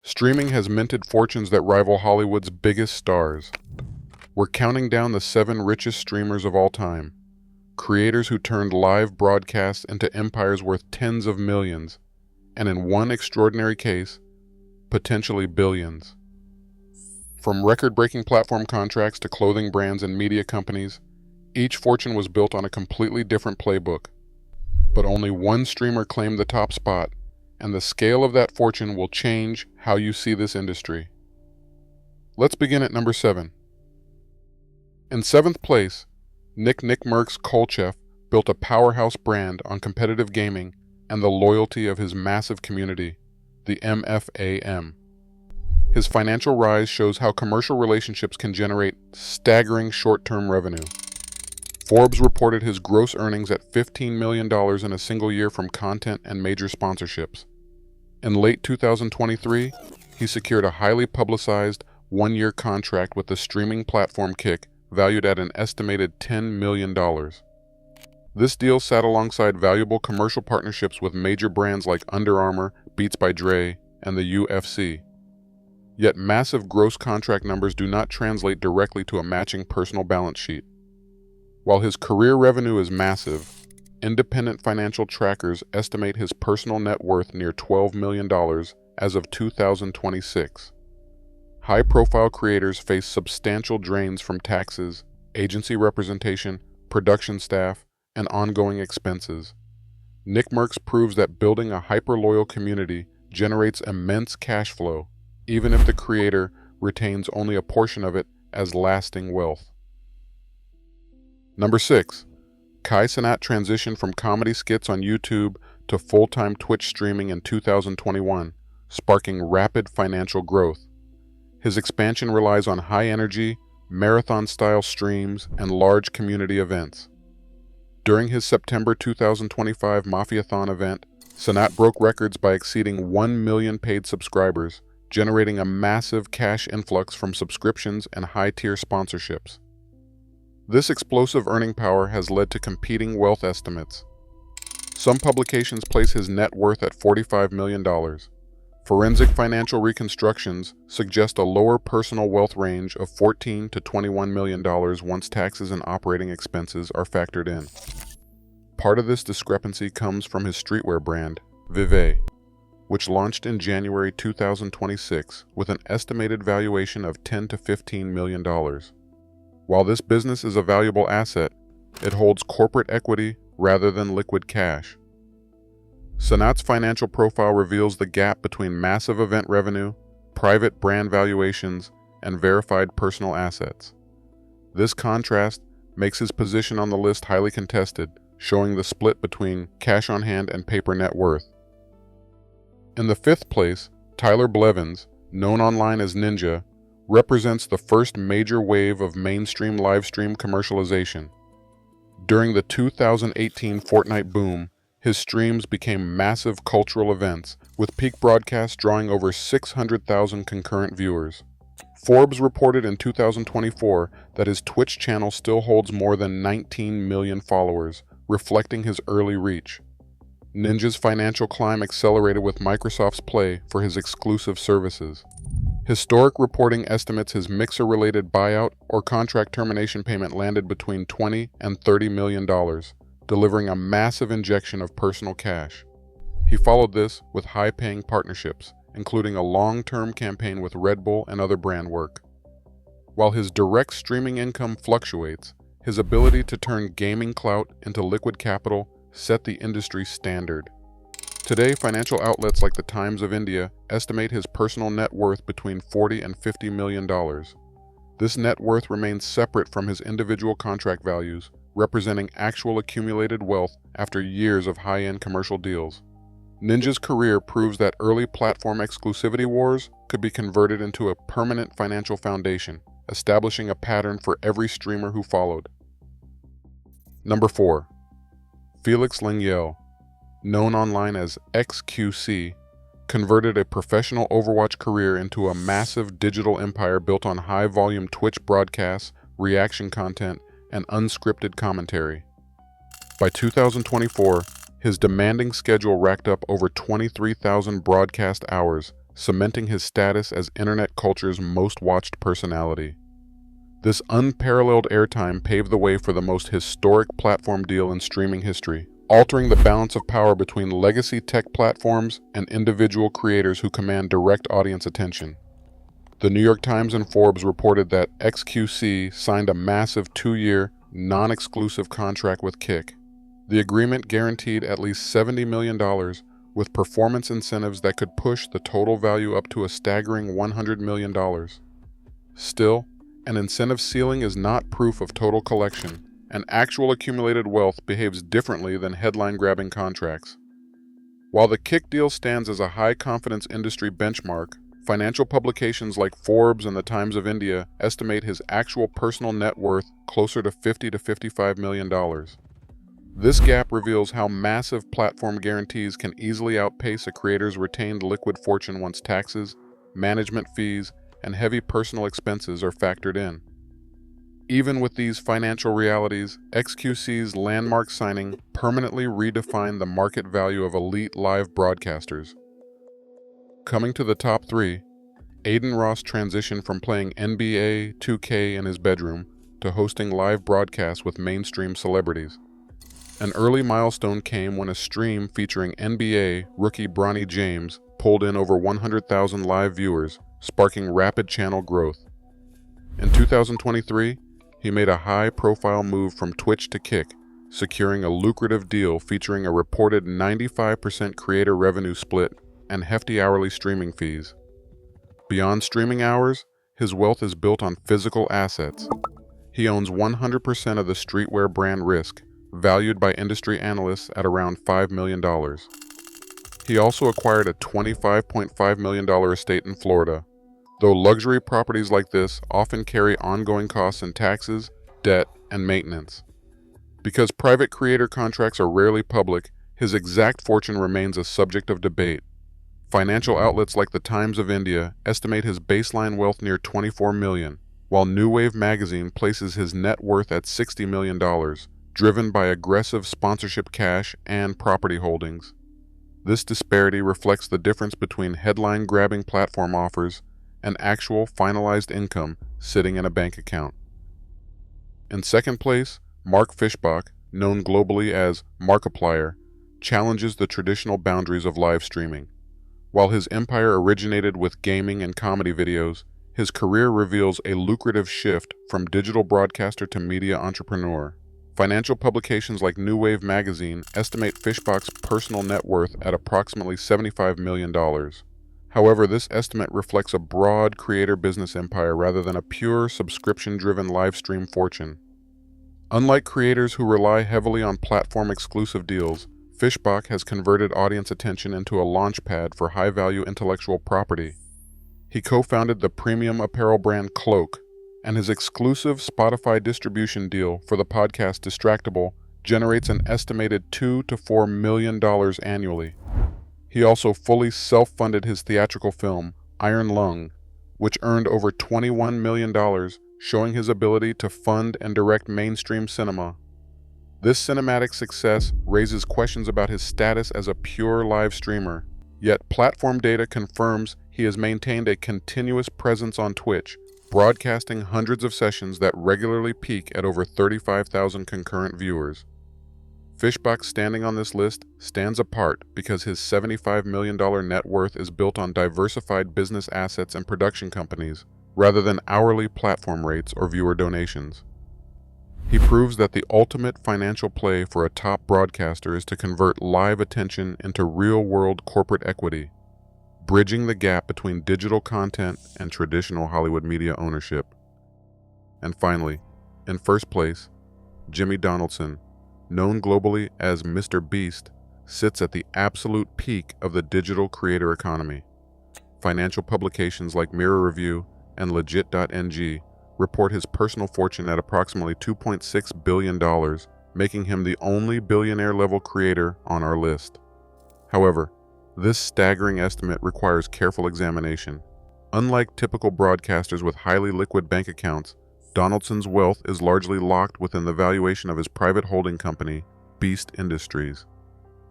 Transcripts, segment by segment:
Streaming has minted fortunes that rival Hollywood's biggest stars. We're counting down the 7 richest streamers of all time. Creators who turned live broadcasts into empires worth tens of millions, and in one extraordinary case, potentially billions. From record-breaking platform contracts to clothing brands and media companies, each fortune was built on a completely different playbook. But only one streamer claimed the top spot, and the scale of that fortune will change how you see this industry. Let's begin at number 7. In 7th place, Nick Merckx Kolcheff built a powerhouse brand on competitive gaming and the loyalty of his massive community, the MFAM. His financial rise shows how commercial relationships can generate staggering short-term revenue. Forbes reported his gross earnings at $15 million in a single year from content and major sponsorships. In late 2023, he secured a highly publicized one-year contract with the streaming platform Kick, valued at an estimated $10 million. This deal sat alongside valuable commercial partnerships with major brands like Under Armour, Beats by Dre, and the UFC. Yet massive gross contract numbers do not translate directly to a matching personal balance sheet. While his career revenue is massive, independent financial trackers estimate his personal net worth near $12 million as of 2026. High-profile creators face substantial drains from taxes, agency representation, production staff, and ongoing expenses. Nick Merckx proves that building a hyper-loyal community generates immense cash flow, even if the creator retains only a portion of it as lasting wealth. Number 6. Kai Cenat transitioned from comedy skits on YouTube to full-time Twitch streaming in 2021, sparking rapid financial growth. His expansion relies on high-energy, marathon-style streams and large community events. During his September 2025 Mafiathon event, Cenat broke records by exceeding 1 million paid subscribers, generating a massive cash influx from subscriptions and high-tier sponsorships. This explosive earning power has led to competing wealth estimates. Some publications place his net worth at $45 million. Forensic financial reconstructions suggest a lower personal wealth range of $14 to $21 million once taxes and operating expenses are factored in. Part of this discrepancy comes from his streetwear brand, Vive, which launched in January 2026 with an estimated valuation of $10 to $15 million. While this business is a valuable asset, it holds corporate equity rather than liquid cash. Cenat's financial profile reveals the gap between massive event revenue, private brand valuations, and verified personal assets. This contrast makes his position on the list highly contested, showing the split between cash on hand and paper net worth. In the 5th place, Tyler Blevins, known online as Ninja, represents the first major wave of mainstream livestream commercialization. During the 2018 Fortnite boom, his streams became massive cultural events, with peak broadcasts drawing over 600,000 concurrent viewers. Forbes reported in 2024 that his Twitch channel still holds more than 19 million followers, reflecting his early reach. Ninja's financial climb accelerated with Microsoft's Play for his exclusive services. Historic reporting estimates his Mixer-related buyout or contract termination payment landed between $20 and $30 million, delivering a massive injection of personal cash. He followed this with high-paying partnerships, including a long-term campaign with Red Bull and other brand work. While his direct streaming income fluctuates, his ability to turn gaming clout into liquid capital set the industry standard. Today, financial outlets like the Times of India estimate his personal net worth between $40 and $50 million. This net worth remains separate from his individual contract values, representing actual accumulated wealth after years of high-end commercial deals. Ninja's career proves that early platform exclusivity wars could be converted into a permanent financial foundation, establishing a pattern for every streamer who followed. Number 4. Felix Lengyel, known online as XQC, converted a professional Overwatch career into a massive digital empire built on high-volume Twitch broadcasts, reaction content, and unscripted commentary. By 2024, his demanding schedule racked up over 23,000 broadcast hours, cementing his status as internet culture's most watched personality. This unparalleled airtime paved the way for the most historic platform deal in streaming history, altering the balance of power between legacy tech platforms and individual creators who command direct audience attention. The New York Times and Forbes reported that XQC signed a massive 2-year, non-exclusive contract with Kick. The agreement guaranteed at least $70 million, with performance incentives that could push the total value up to a staggering $100 million. Still, an incentive ceiling is not proof of total collection, and actual accumulated wealth behaves differently than headline-grabbing contracts. While the Kick deal stands as a high-confidence industry benchmark, financial publications like Forbes and the Times of India estimate his actual personal net worth closer to $50 to $55 million. This gap reveals how massive platform guarantees can easily outpace a creator's retained liquid fortune once taxes, management fees, and heavy personal expenses are factored in. Even with these financial realities, XQC's landmark signing permanently redefined the market value of elite live broadcasters. Coming to the top 3, Aiden Ross transitioned from playing NBA 2K in his bedroom to hosting live broadcasts with mainstream celebrities. An early milestone came when a stream featuring NBA rookie Bronny James pulled in over 100,000 live viewers, sparking rapid channel growth. In 2023, he made a high-profile move from Twitch to Kick, securing a lucrative deal featuring a reported 95% creator revenue split and hefty hourly streaming fees. Beyond streaming hours, his wealth is built on physical assets. He owns 100% of the streetwear brand Risk, valued by industry analysts at around $5 million. He also acquired a $25.5 million estate in Florida, though luxury properties like this often carry ongoing costs in taxes, debt, and maintenance. Because private creator contracts are rarely public, his exact fortune remains a subject of debate. Financial outlets like the Times of India estimate his baseline wealth near $24 million, while New Wave magazine places his net worth at $60 million, driven by aggressive sponsorship cash and property holdings. This disparity reflects the difference between headline-grabbing platform offers and actual finalized income sitting in a bank account. In second place, Mark Fishbach, known globally as Markiplier, challenges the traditional boundaries of live streaming. While his empire originated with gaming and comedy videos, his career reveals a lucrative shift from digital broadcaster to media entrepreneur. Financial publications like New Wave magazine estimate Fishbach's personal net worth at approximately $75 million. However, this estimate reflects a broad creator business empire rather than a pure subscription-driven live stream fortune. Unlike creators who rely heavily on platform-exclusive deals, Fishbach has converted audience attention into a launchpad for high-value intellectual property. He co-founded the premium apparel brand Cloak, and his exclusive Spotify distribution deal for the podcast Distractable generates an estimated $2 to $4 million annually. He also fully self-funded his theatrical film, Iron Lung, which earned over $21 million, showing his ability to fund and direct mainstream cinema. This cinematic success raises questions about his status as a pure live streamer, yet platform data confirms he has maintained a continuous presence on Twitch, broadcasting hundreds of sessions that regularly peak at over 35,000 concurrent viewers. Fishbach standing on this list stands apart because his $75 million net worth is built on diversified business assets and production companies, rather than hourly platform rates or viewer donations. He proves that the ultimate financial play for a top broadcaster is to convert live attention into real-world corporate equity, bridging the gap between digital content and traditional Hollywood media ownership. And finally, in first place, Jimmy Donaldson, known globally as Mr. Beast, sits at the absolute peak of the digital creator economy. Financial publications like Mirror Review and Legit.ng report his personal fortune at approximately $2.6 billion, making him the only billionaire-level creator on our list. However, this staggering estimate requires careful examination. Unlike typical broadcasters with highly liquid bank accounts, Donaldson's wealth is largely locked within the valuation of his private holding company, Beast Industries.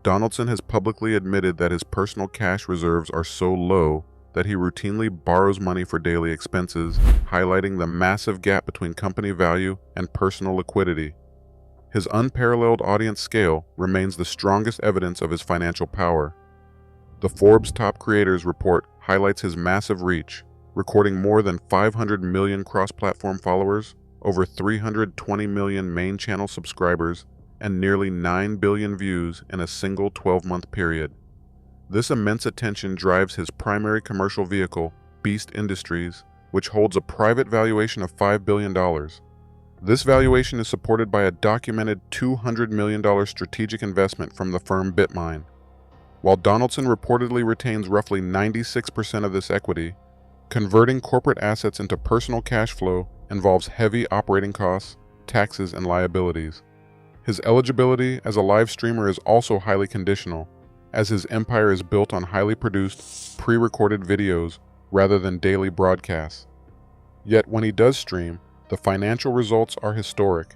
Donaldson has publicly admitted that his personal cash reserves are so low that he routinely borrows money for daily expenses, highlighting the massive gap between company value and personal liquidity. His unparalleled audience scale remains the strongest evidence of his financial power. The Forbes Top Creators report highlights his massive reach, recording more than 500 million cross-platform followers, over 320 million main channel subscribers, and nearly 9 billion views in a single 12-month period. This immense attention drives his primary commercial vehicle, Beast Industries, which holds a private valuation of $5 billion. This valuation is supported by a documented $200 million strategic investment from the firm BitMine. While Donaldson reportedly retains roughly 96% of this equity, converting corporate assets into personal cash flow involves heavy operating costs, taxes, and liabilities. His eligibility as a live streamer is also highly conditional, as his empire is built on highly produced, pre-recorded videos rather than daily broadcasts. Yet when he does stream, the financial results are historic.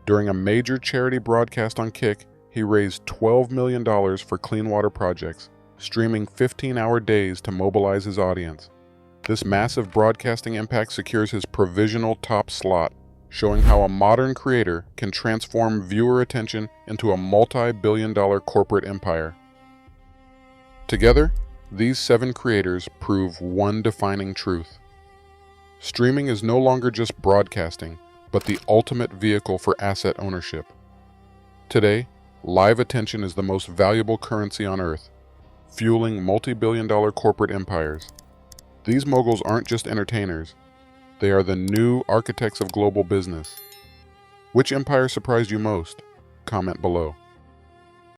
During a major charity broadcast on Kick, he raised $12 million for clean water projects, streaming 15-hour days to mobilize his audience. This massive broadcasting impact secures his provisional top slot, showing how a modern creator can transform viewer attention into a multi-billion-dollar corporate empire. Together, these 7 creators prove one defining truth. Streaming is no longer just broadcasting, but the ultimate vehicle for asset ownership. Today, live attention is the most valuable currency on Earth, fueling multi-billion-dollar corporate empires. These moguls aren't just entertainers. They are the new architects of global business. Which empire surprised you most? Comment below.